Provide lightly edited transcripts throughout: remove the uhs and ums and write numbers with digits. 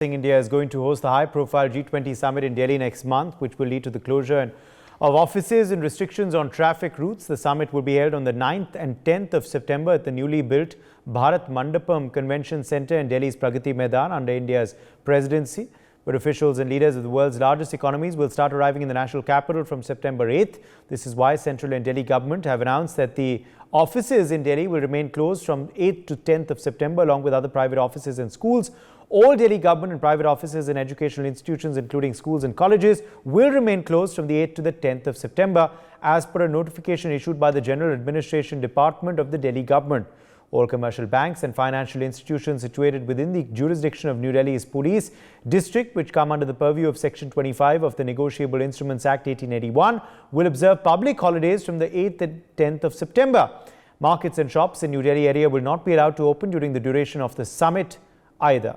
India is going to host the high-profile G20 summit in Delhi next month, which will lead to the closure of offices and restrictions on traffic routes. The summit will be held on the 9th and 10th of September at the newly built Bharat Mandapam Convention Centre in Delhi's Pragati Maidan under India's presidency, where officials and leaders of the world's largest economies will start arriving in the national capital from September 8th. This is why Central and Delhi government have announced that the offices in Delhi will remain closed from 8th to 10th of September, along with other private offices and schools. All Delhi government and private offices and educational institutions, including schools and colleges, will remain closed from the 8th to the 10th of September, as per a notification issued by the General Administration Department of the Delhi government. All commercial banks and financial institutions situated within the jurisdiction of New Delhi's police district, which come under the purview of Section 25 of the Negotiable Instruments Act 1881, will observe public holidays from the 8th and 10th of September. Markets and shops in New Delhi area will not be allowed to open during the duration of the summit either.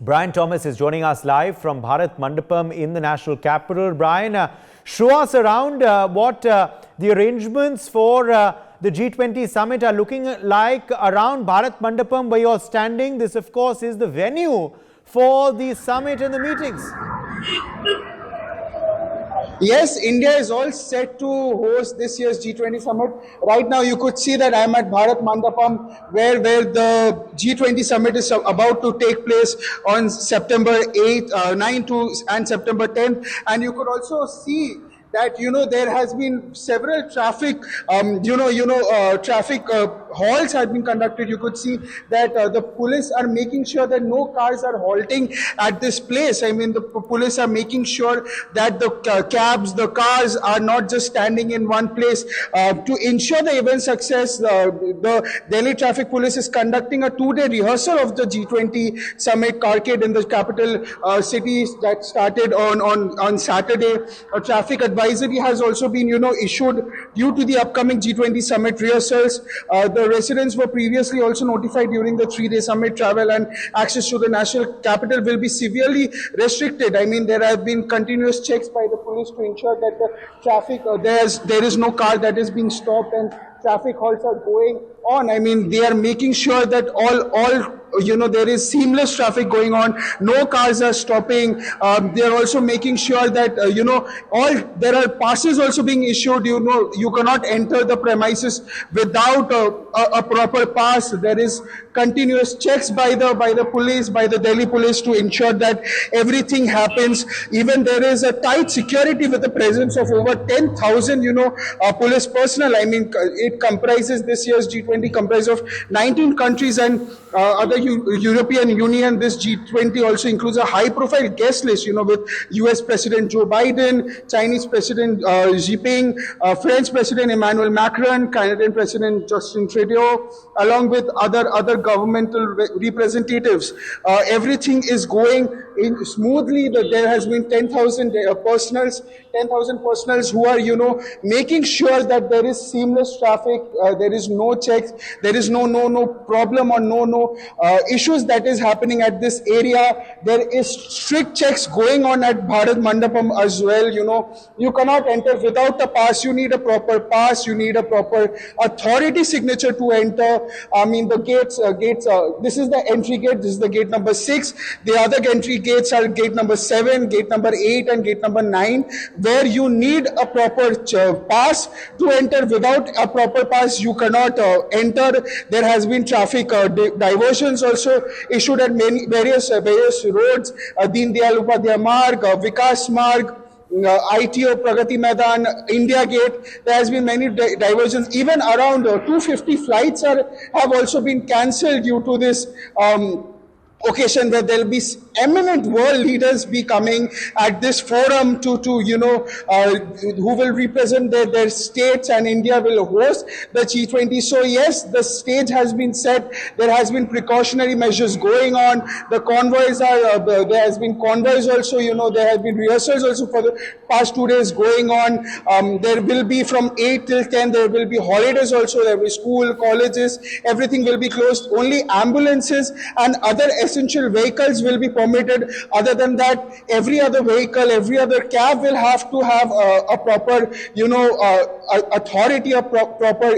Brian Thomas is joining us live from Bharat Mandapam in the national capital. Brian, show us around what the arrangements for the G20 summit are looking like around Bharat Mandapam where you're standing. This, of course, is the venue for the summit and the meetings. Yes, India is all set to host this year's G20 summit. Right now, you could see that I'm at Bharat Mandapam, where the G20 summit is about to take place on September 8th, 9th and September 10th. And you could also see that, there has been several traffic, traffic halts have been conducted. You could see that the police are making sure that no cars are halting at this place. I mean, the police are making sure that the cabs, the cars are not just standing in one place. To ensure the event success, the Delhi Traffic Police is conducting a two-day rehearsal of the G20 summit carcade in the capital city that started on Saturday. A traffic advisory has also been, issued due to the upcoming G20 summit rehearsals. The residents were previously also notified during the three-day summit travel and access to the national capital will be severely restricted. I mean, there have been continuous checks by the police to ensure that the traffic, there is no car that is being stopped and traffic halts are going on. I mean, they are making sure that all there is seamless traffic going on. No cars are stopping. They are also making sure that, there are passes also being issued. You cannot enter the premises without a proper pass. There is continuous checks by the police, by the Delhi police to ensure that everything happens. Even there is a tight security with the presence of over 10,000, police personnel. I mean, it comprises this year's G20 comprises of 19 countries and other European Union. This G20 also includes a high-profile guest list, with US President Joe Biden, Chinese President Xi Jinping, French President Emmanuel Macron, Canadian President Justin Trudeau, along with other governmental representatives. Everything is going in smoothly. There has been 10,000 personals who are, making sure that there is seamless traffic. There is no checks. There is no problem or no issues that is happening at this area. There is strict checks going on at Bharat Mandapam as well. You cannot enter without a pass. You need a proper pass. You need a proper authority signature to enter. I mean, the gates. This is the entry gate. This is the gate number 6. The other entry gates are gate number 7, gate number 8, and gate number 9, where you need a proper pass to enter. Without a proper pass, you cannot enter. There has been traffic diversions also issued at various roads, Deen Dayal Upadhyaya Marg, Vikas Marg, ITO, Pragati Maidan, India Gate. There has been many diversions. Even around 250 flights have also been cancelled due to this occasion, where there will be eminent world leaders be coming at this forum to who will represent their states, and India will host the G20. So yes, the stage has been set. There has been precautionary measures going on. The convoys are, there has been convoys also, there have been rehearsals also for the past 2 days going on. There will be from 8 till 10, there will be holidays also. There will be school, colleges, everything will be closed. Only ambulances and other essential vehicles will be permitted. Other than that, every other vehicle, every other cab will have to have a proper, authority, proper,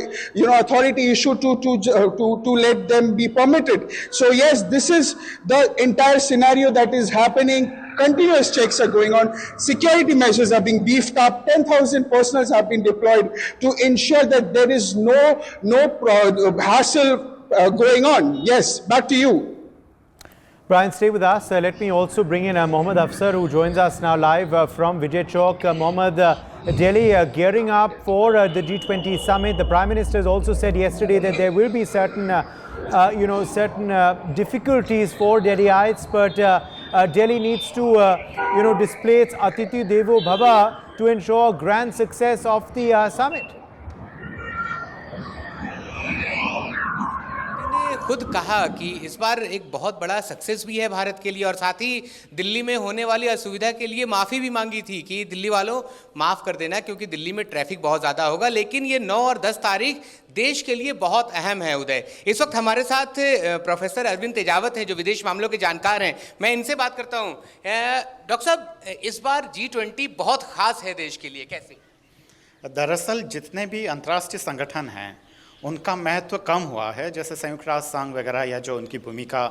authority issued to let them be permitted. So yes, this is the entire scenario that is happening. Continuous checks are going on. Security measures are being beefed up. 10,000 personals have been deployed to ensure that there is no hassle going on. Yes, back to you. Brian, stay with us. Let me also bring in Mohammad Afsar, who joins us now live from Vijay Chowk. Mohammad, Delhi gearing up for the G20 summit. The Prime Minister has also said yesterday that there will be certain difficulties for Delhiites, but Delhi needs to, display its Atithi Devo Bhava to ensure grand success of the summit. खुद कहा कि इस बार एक बहुत बड़ा success भी है भारत के लिए और साथ ही दिल्ली में होने वाली असुविधा के लिए माफ़ी भी मांगी थी कि दिल्ली वालों माफ़ कर देना क्योंकि दिल्ली में ट्रैफिक बहुत ज़्यादा होगा। लेकिन ये 9 और 10 तारीख देश के लिए बहुत अहम है। उदय, इस वक्त हमारे साथ प्रोफेसर अरविंद तेजावत हैं जो विदेश मामलों के जानकार हैं। मैं इनसे बात करता हूँ। डॉक्टर साहब, इस बार G20 बहुत खास है देश के लिए, कैसे? दरअसल जितने भी अंतर्राष्ट्रीय संगठन हैं उनका महत्व कम हुआ है, जैसे संयुक्त राष्ट्र संघ वगैरह, या जो उनकी भूमिका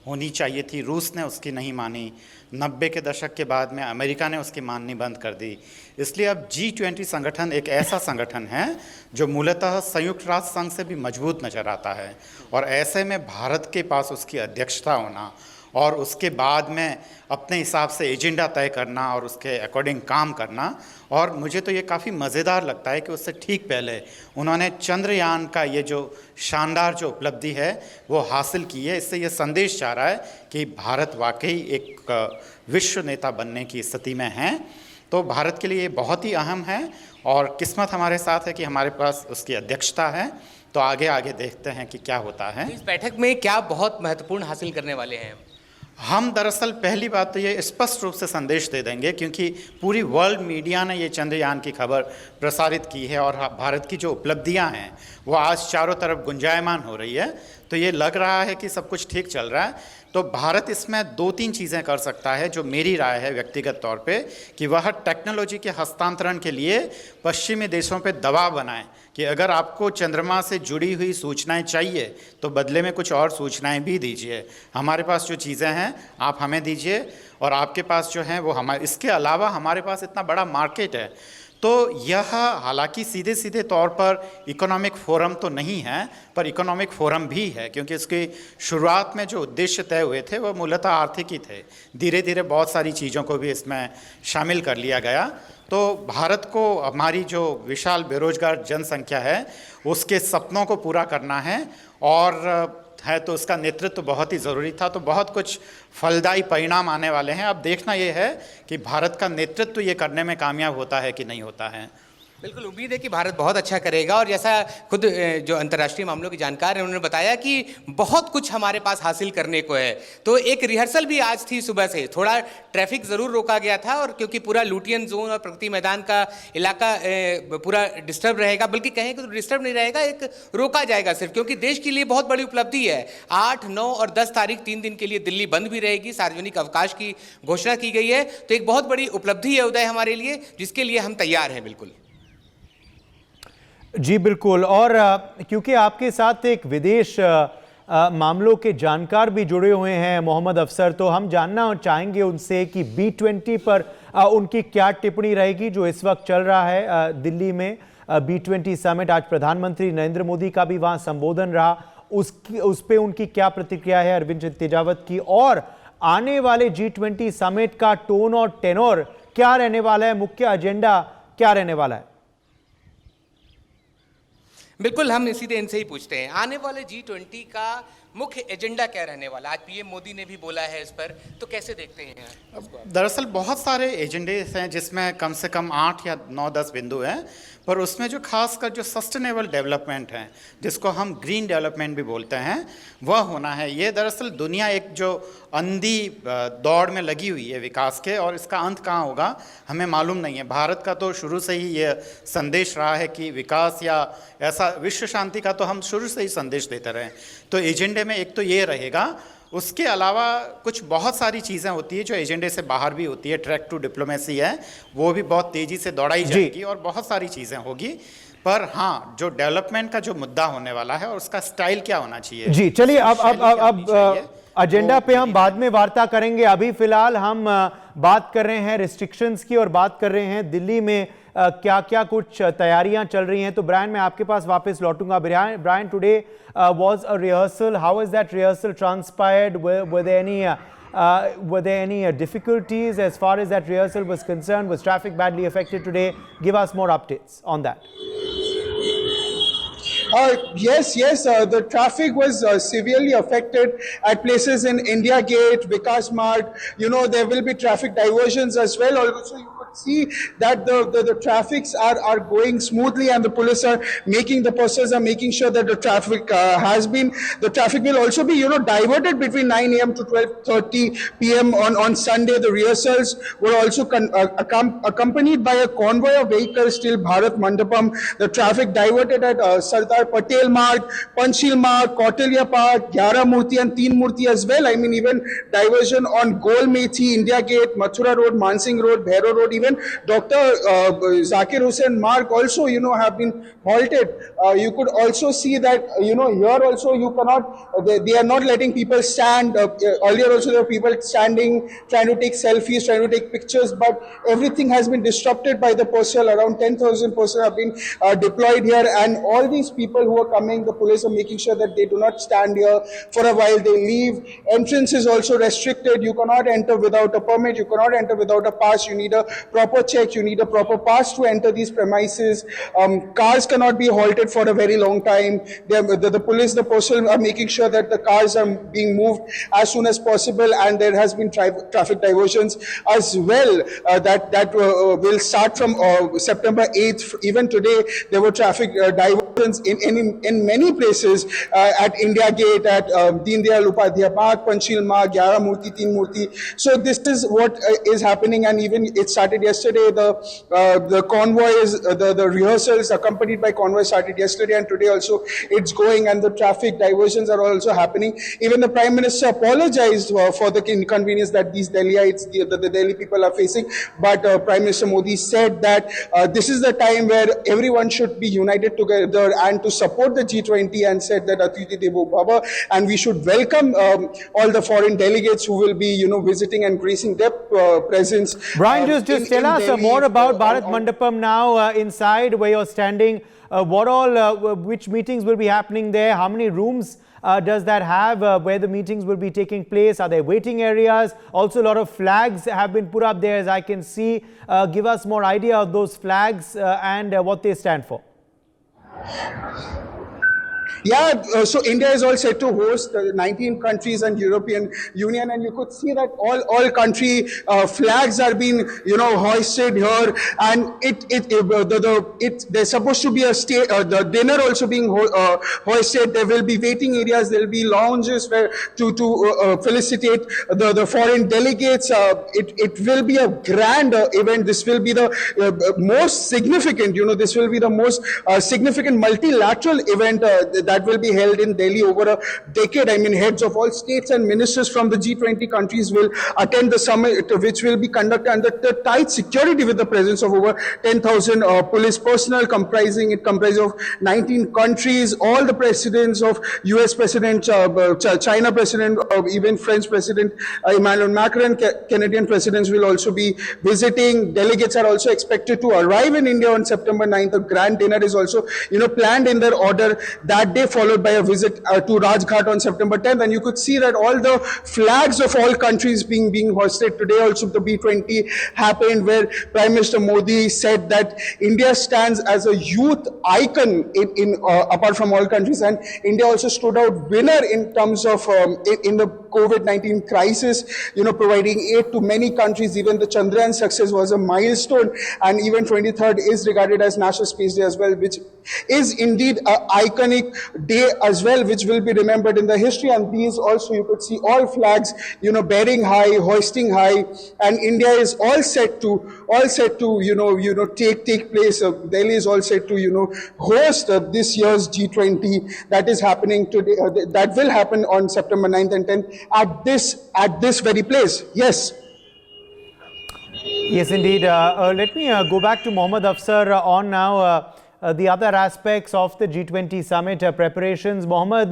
होनी चाहिए थी रूस ने उसकी नहीं मानी। 90 के दशक के बाद में अमेरिका ने उसकी माननी बंद कर दी। इसलिए अब G20 संगठन एक ऐसा संगठन है जो मूलतः संयुक्त राष्ट्र संघ से भी मजबूत नज़र आता है और ऐसे में भारत के पास उसकी अध्यक्षता होना और उसके बाद में अपने हिसाब से एजेंडा तय करना और उसके अकॉर्डिंग काम करना। और मुझे तो ये काफ़ी मज़ेदार लगता है कि उससे ठीक पहले उन्होंने चंद्रयान का ये जो शानदार जो उपलब्धि है वो हासिल की है। इससे ये संदेश जा रहा है कि भारत वाकई एक विश्व नेता बनने की स्थिति में है। तो भारत के लिए ये बहुत ही अहम है और किस्मत हमारे साथ है कि हमारे पास उसकी अध्यक्षता है। तो आगे आगे देखते हैं कि क्या होता है। इस बैठक में क्या बहुत महत्वपूर्ण हासिल करने वाले हैं? हम दरअसल पहली बात तो ये स्पष्ट रूप से संदेश दे देंगे क्योंकि पूरी वर्ल्ड मीडिया ने ये चंद्रयान की खबर प्रसारित की है और भारत की जो उपलब्धियां हैं वो आज चारों तरफ गुंजायमान हो रही है। तो ये लग रहा है कि सब कुछ ठीक चल रहा है। तो भारत इसमें 2-3 चीज़ें कर सकता है जो मेरी राय है व्यक्तिगत तौर पे कि वह टेक्नोलॉजी के हस्तांतरण के लिए पश्चिमी देशों पे दबाव बनाए कि अगर आपको चंद्रमा से जुड़ी हुई सूचनाएं चाहिए तो बदले में कुछ और सूचनाएं भी दीजिए। हमारे पास जो चीज़ें हैं आप हमें दीजिए और आपके पास जो हैं वो हमारे, इसके अलावा हमारे पास इतना बड़ा मार्केट है। तो यह हालांकि सीधे सीधे तौर पर इकोनॉमिक फोरम तो नहीं है पर इकोनॉमिक फोरम भी है क्योंकि इसकी शुरुआत में जो उद्देश्य तय हुए थे वो मूलतः आर्थिक ही थे। धीरे धीरे बहुत सारी चीज़ों को भी इसमें शामिल कर लिया गया। तो भारत को हमारी जो विशाल बेरोजगार जनसंख्या है उसके सपनों को पूरा करना है और है तो उसका नेतृत्व बहुत ही ज़रूरी था। तो बहुत कुछ फलदायी परिणाम आने वाले हैं। अब देखना ये है कि भारत का नेतृत्व ये करने में कामयाब होता है कि नहीं होता है। बिल्कुल उम्मीद है कि भारत बहुत अच्छा करेगा और जैसा खुद जो अंतर्राष्ट्रीय मामलों के जानकार हैं उन्होंने बताया कि बहुत कुछ हमारे पास हासिल करने को है। तो एक रिहर्सल भी आज थी सुबह से, थोड़ा ट्रैफिक ज़रूर रोका गया था और क्योंकि पूरा लुटियन जोन और प्रगति मैदान का इलाका पूरा डिस्टर्ब रहेगा, बल्कि कहें तो डिस्टर्ब नहीं रहेगा, एक रोका जाएगा सिर्फ, क्योंकि देश के लिए बहुत बड़ी उपलब्धि है। 8, 9 और 10 तारीख 3 दिन के लिए दिल्ली बंद भी रहेगी, सार्वजनिक अवकाश की घोषणा की गई है। तो एक बहुत बड़ी उपलब्धि है उदय हमारे लिए, जिसके लिए हम तैयार हैं। बिल्कुल जी बिल्कुल। और क्योंकि आपके साथ एक विदेश मामलों के जानकार भी जुड़े हुए हैं मोहम्मद अफसर, तो हम जानना चाहेंगे उनसे कि B20 पर उनकी क्या टिप्पणी रहेगी जो इस वक्त चल रहा है दिल्ली में B20 समिट। आज प्रधानमंत्री नरेंद्र मोदी का भी वहां संबोधन रहा, उस पे उनकी क्या प्रतिक्रिया है अरविंद तेजावत की, और आने वाले G20 समिट का टोन और टेनोर क्या रहने वाला है, मुख्य एजेंडा क्या रहने वाला है। बिल्कुल, हम सीधे इनसे ही पूछते हैं, आने वाले G20 का मुख्य एजेंडा क्या रहने वाला? आज पीएम मोदी ने भी बोला है इस पर, तो कैसे देखते हैं? दरअसल बहुत सारे एजेंडे हैं जिसमें कम से कम 8 या 9-10 बिंदु हैं, पर उसमें जो खासकर जो सस्टेनेबल डेवलपमेंट है जिसको हम ग्रीन डेवलपमेंट भी बोलते हैं वह होना है। ये दरअसल दुनिया एक जो अंधी दौड़ में लगी हुई है विकास के, और इसका अंत कहाँ होगा हमें मालूम नहीं है। भारत का तो शुरू से ही ये संदेश रहा है कि विकास या ऐसा विश्व शांति का तो हम शुरू से ही संदेश देते रहे। तो एजेंडे में एक तो ये रहेगा उसके अलावा कुछ बहुत सारी चीज़ें होती है जो एजेंडे से बाहर भी होती है। ट्रैक टू डिप्लोमेसी है, वो भी बहुत तेज़ी से दौड़ाई जाएगी और बहुत सारी चीज़ें होगी। पर हाँ, जो डेवलपमेंट का जो मुद्दा होने वाला है और उसका स्टाइल क्या होना चाहिए। जी चलिए, अब एजेंडा पे हम बाद में वार्ता करेंगे। अभी फिलहाल हम बात कर रहे हैं रिस्ट्रिक्शंस की और बात कर रहे हैं दिल्ली में क्या क्या कुछ तैयारियां चल रही हैं। तो ब्रायन, मैं आपके पास वापस लौटूंगा। Brian, today was a rehearsal, how is that rehearsal transpired, were there any difficulties as far as that rehearsal was concerned? Was traffic badly affected today? Give us more updates on that. Yes, the traffic was severely affected at places in India Gate, Vikas Mart. You know, there will be traffic diversions as well. Also, you could see that the traffics are going smoothly, and the police are making, the posters are making sure that the traffic the traffic will also be, diverted between 9 a.m. to 12:30 p.m. on Sunday. The rehearsals were also accompanied by a convoy of vehicles till Bharat Mandapam. The traffic diverted at Sardar Patel Marg, Panchil Marg, Kautilya Park, Gyara Murti and Teen Murti as well. I mean, even diversion on Gol Methi, India Gate, Mathura Road, Mansingh Road, Bhairo Road, even Dr. Zakir Hussain Marg also, have been halted. You could also see that, here also you cannot, they are not letting people stand. Earlier also there were people standing, trying to take selfies, trying to take pictures, but everything has been disrupted by the personnel. Around 10,000 personnel have been deployed here, and all these people who are coming, the police are making sure that they do not stand here for a while, they leave. Entrance is also restricted. You cannot enter without a permit, you cannot enter without a pass. You need a proper check, you need a proper pass to enter these premises. Cars cannot be halted for a very long time. The police, the personnel are making sure that the cars are being moved as soon as possible, and there has been traffic diversions as well that will start from September 8th. Even today there were traffic diversions in many places at India Gate, at Deen Dayal Upadhyaya Park, Panchil Marg, Gyara Murti, Teen Murti. So this is what is happening, and even it started yesterday. The convoys, the rehearsals accompanied by convoys started yesterday, and today also it's going, and the traffic diversions are also happening. Even the Prime Minister apologized for the inconvenience that these Delhiites, the Delhi people are facing. But Prime Minister Modi said that this is the time where everyone should be united together and to support the G20, and said that Atithi Devo Bhava, and we should welcome all the foreign delegates who will be, visiting and gracing their presence. Brian, just tell us Delhi, more about Bharat Mandapam now, inside where you're standing. Which meetings will be happening there? How many rooms does that have where the meetings will be taking place? Are there waiting areas? Also, a lot of flags have been put up there, as I can see. Give us more idea of those flags and what they stand for. Yeah, so India is all set to host 19 countries and European Union, and you could see that all country flags are being, hoisted here, and there's supposed to be the dinner also being hoisted. There will be waiting areas, there will be lounges where to felicitate the foreign delegates. It will be a grand event. This will be the most significant, this will be the most significant multilateral event that will be held in Delhi over a decade. I mean, heads of all states and ministers from the G20 countries will attend the summit, which will be conducted under tight security with the presence of over 10,000 police personnel, comprising of 19 countries. All the presidents of US President, China President, even French President Emmanuel Macron, Canadian presidents will also be visiting. Delegates are also expected to arrive in India on September 9th. A grand dinner is also, planned in their order that day, followed by a visit to Rajghat on September 10th. And you could see that all the flags of all countries being hoisted today. Also, the B20 happened, where Prime Minister Modi said that India stands as a youth icon in apart from all countries, and India also stood out winner in terms of in the COVID-19 crisis, providing aid to many countries. Even the Chandrayaan success was a milestone, and even 23rd is regarded as National Space Day as well, which is indeed an iconic day as well, which will be remembered in the history. And these also you could see all flags, bearing high, hoisting high, and India is all set to take place. Delhi is all set to host this year's G20 that is happening today. That will happen on September 9th and 10th at this very place. Yes. Yes, indeed. Let me go back to Mohammad Afsar on now the other aspects of the G20 summit preparations. Mohammad,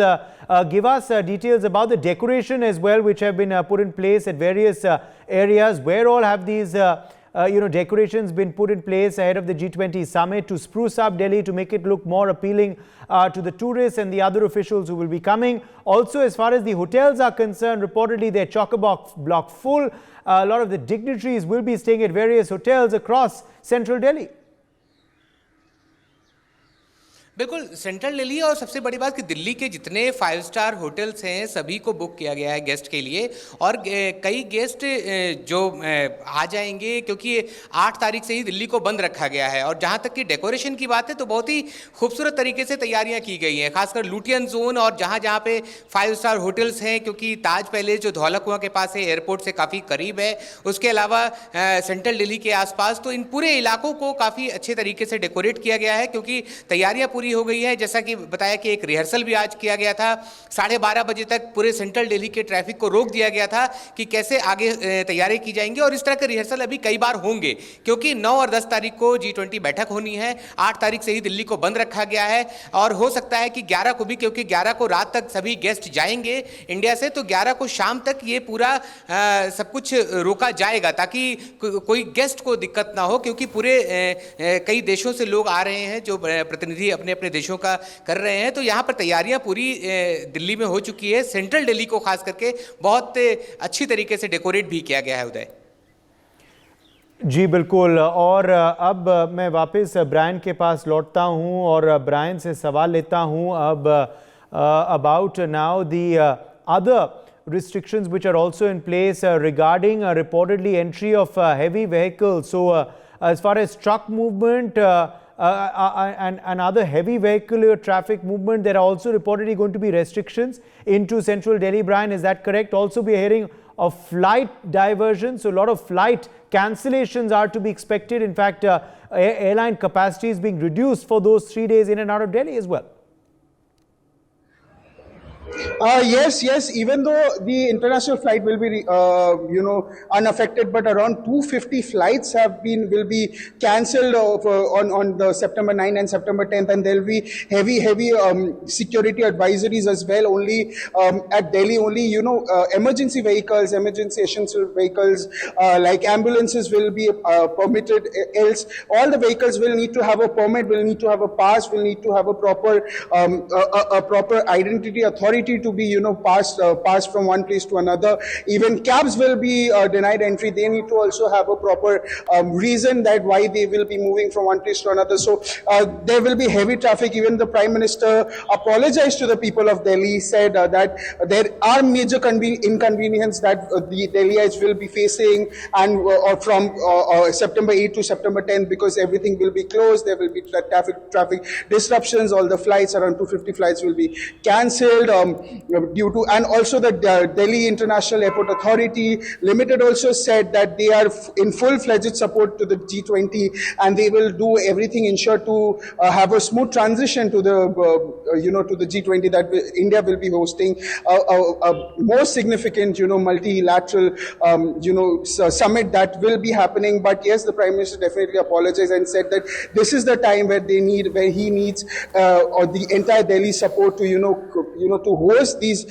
give us details about the decoration as well, which have been put in place at various areas. Where all have these decorations been put in place ahead of the G20 summit to spruce up Delhi, to make it look more appealing to the tourists and the other officials who will be coming? Also, as far as the hotels are concerned, reportedly they're chock-a-block full. A lot of the dignitaries will be staying at various hotels across central Delhi. बिल्कुल central Delhi, और सबसे बड़ी बात कि दिल्ली के जितने 5 star hotels हैं सभी को बुक किया गया है गेस्ट के लिए, और कई गेस्ट जो आ जाएंगे, क्योंकि 8 तारीख से ही दिल्ली को बंद रखा गया है। और जहां तक कि डेकोरेशन की बात है तो बहुत ही खूबसूरत तरीके से तैयारियां की गई हैं, खासकर लुटियन जोन और जहां जहां पे 5 स्टार होटल्स हैं, क्योंकि ताज पैलेस जो धौला कुआं के पास है, एयरपोर्ट से काफ़ी करीब है, उसके अलावा सेंट्रल दिल्ली के आसपास, तो इन पूरे इलाकों को काफ़ी अच्छे तरीके से डेकोरेट किया गया है, क्योंकि तैयारियां पूरी हो गई है। जैसा कि बताया कि एक रिहर्सल भी आज किया गया था, 12:30 बजे तक पूरे सेंट्रल दिल्ली के ट्रैफिक को रोक दिया गया था कि कैसे आगे तैयारी की जाएंगी, और इस तरह के रिहर्सल अभी कई बार होंगे, क्योंकि 9 और 10 तारीख को G20 बैठक होनी है। 8 तारीख से ही दिल्ली को बंद रखा गया है, और हो सकता है कि 11 को भी, क्योंकि 11 को रात तक सभी गेस्ट जाएंगे इंडिया से, तो 11 को शाम तक ये पूरा सब कुछ रोका जाएगा, ताकि कोई गेस्ट को दिक्कत ना हो, क्योंकि पूरे कई देशों से लोग आ रहे हैं जो प्रतिनिधि अपने अपने देशों का कर रहे हैं। तो यहाँ पर तैयारियां पूरी दिल्ली में हो चुकी है। सेंट्रल दिल्ली को खास करके बहुत अच्छी तरीके से डेकोरेट भी किया गया है। उदय जी बिल्कुल, और अब मैं वापस ब्रायन के पास लौटता हूँ और ब्रायन से सवाल लेता हूँ अब about now the other restrictions which are also in place regarding reportedly entry of heavy vehicles. So as far as truck movement and other heavy vehicular traffic movement, there are also reportedly going to be restrictions into central Delhi. Brian, is that correct? Also, we are hearing of flight diversions, so a lot of flight cancellations are to be expected. In fact, airline capacity is being reduced for those 3 days in and out of Delhi as well. Yes. Even though the international flight will be, unaffected, but around 250 flights will be cancelled on the September 9 and September 10th, and there will be heavy security advisories as well. Only at Delhi, only emergency vehicles, emergency essential vehicles like ambulances will be permitted. Else, all the vehicles will need to have a permit, will need to have a pass, will need to have a proper identity authority to be passed from one place to another. Even cabs will be denied entry. They need to also have a proper reason that why they will be moving from one place to another. So there will be heavy traffic. Even the Prime Minister apologized to the people of Delhi, said that there are major inconvenience that the Delhiites will be facing, and from September 8 to September 10th, because everything will be closed. There will be traffic disruptions. All the flights, around 250 flights, will be cancelled. Due to, and also the Delhi International Airport Authority Limited also said that they are in full-fledged support to the G20, and they will do everything ensure to have a smooth transition to the to the G20 that India will be hosting a more significant multilateral summit that will be happening. But yes, the Prime Minister definitely apologized and said that this is the time where he needs or the entire Delhi support to to host these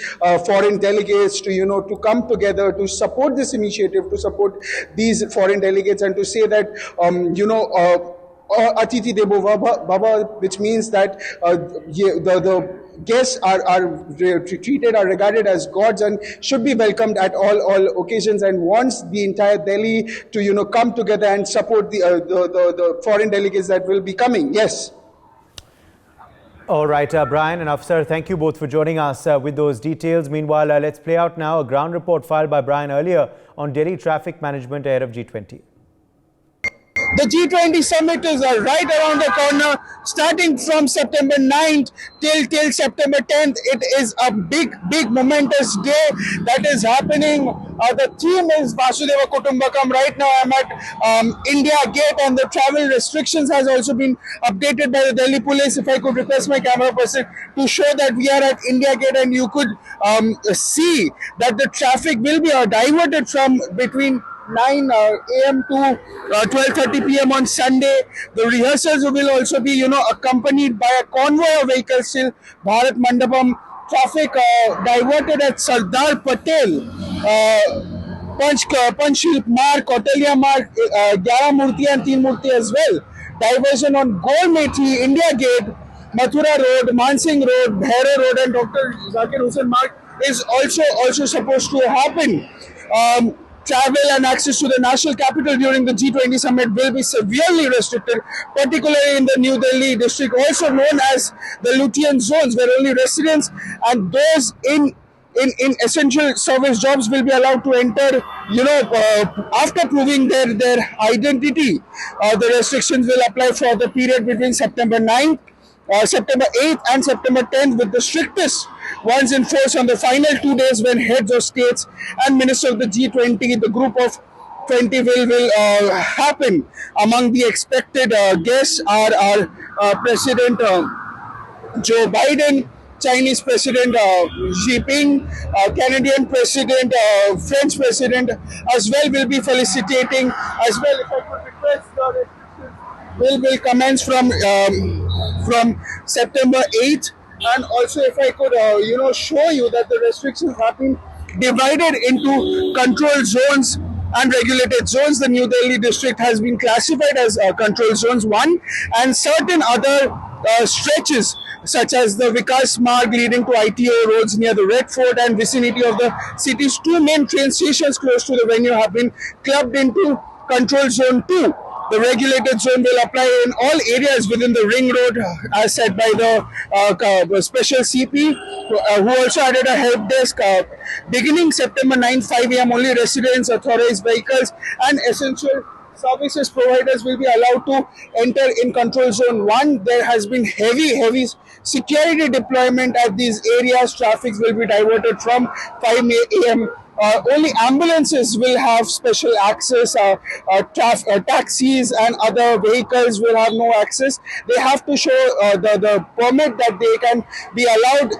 foreign delegates, to come together to support this initiative, to support these foreign delegates, and to say that Atiti Devo Baba, which means that the guests are regarded as gods and should be welcomed at all occasions, and wants the entire Delhi to come together and support the foreign delegates that will be coming. Yes. All right, Brian and Afsar, thank you both for joining us with those details. Meanwhile, let's play out now a ground report filed by Brian earlier on Delhi traffic management ahead of G20. The G20 summit is right around the corner, starting from September 9th till September 10th. It is a big momentous day that is happening. The theme is Vasudeva Kutumbakam. Right now I'm at India Gate, and the travel restrictions has also been updated by the Delhi police. If I could request my camera person to show that we are at India Gate, and you could see that the traffic will be diverted from between 9 a.m. to 12:30 p.m. on Sunday. The rehearsals will also be, accompanied by a convoy of vehicles till Bharat Mandapam. Traffic diverted at Sardar Patel, Panchshilp Marg, Kautilya Marg, Gyara Murti and Teen Murti as well. Diversion on Golmethi, India Gate, Mathura Road, Mansingh Road, Bhaira Road and Dr. Zakir Hussain Marg is also supposed to happen. Travel and access to the national capital during the G20 summit will be severely restricted, particularly in the New Delhi district, also known as the Lutein zones, where only residents and those in essential service jobs will be allowed to enter, after proving their identity. The restrictions will apply for the period between September 9th, September 8th and September 10th, with the strictest ones in force on the final 2 days when heads of states and ministers of the G20, the group of 20 will happen. Among the expected guests are our President Joe Biden, Chinese President Xi Jinping, Canadian President, French President as well will be felicitating as well. If I could request the restrictions will commence from September 8th, and also if I could show you that the restrictions have been divided into control zones and regulated zones. The New Delhi district has been classified as control zones 1, and certain other stretches such as the Vikas Marg leading to ITO roads near the Red Fort and vicinity of the city's 2 main train stations close to the venue have been clubbed into control zone 2. The regulated zone will apply in all areas within the ring road, as said by the special CP, who also added a help desk. Beginning September 9, 5 a.m., only residents, authorized vehicles, and essential services providers will be allowed to enter in control zone 1. There has been heavy security deployment at these areas. Traffic will be diverted from 5 a.m. Only ambulances will have special access. Taxis and other vehicles will have no access. They have to show the permit that they can be allowed.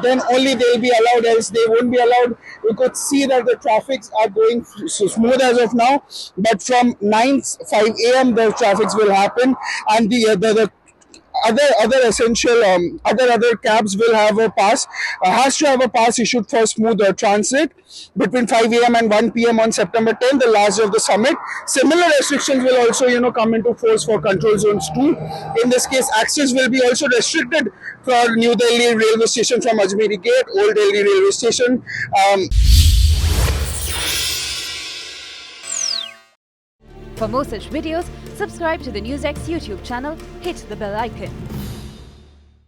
Then only they will be allowed, else they won't be allowed. You could see that the traffics are going smooth as of now. But from 5 a.m. the traffics will happen, and the other essential other cabs will have a pass, has to have a pass issued for smooth transit between 5 a.m. and 1 p.m. on September 10th, the last day of the summit. Similar restrictions will also come into force for control zones 2. In this case, access will be also restricted for New Delhi railway station from Ajmeri Gate, Old Delhi railway station. For more such videos, subscribe to the NewsX YouTube channel, hit the bell icon.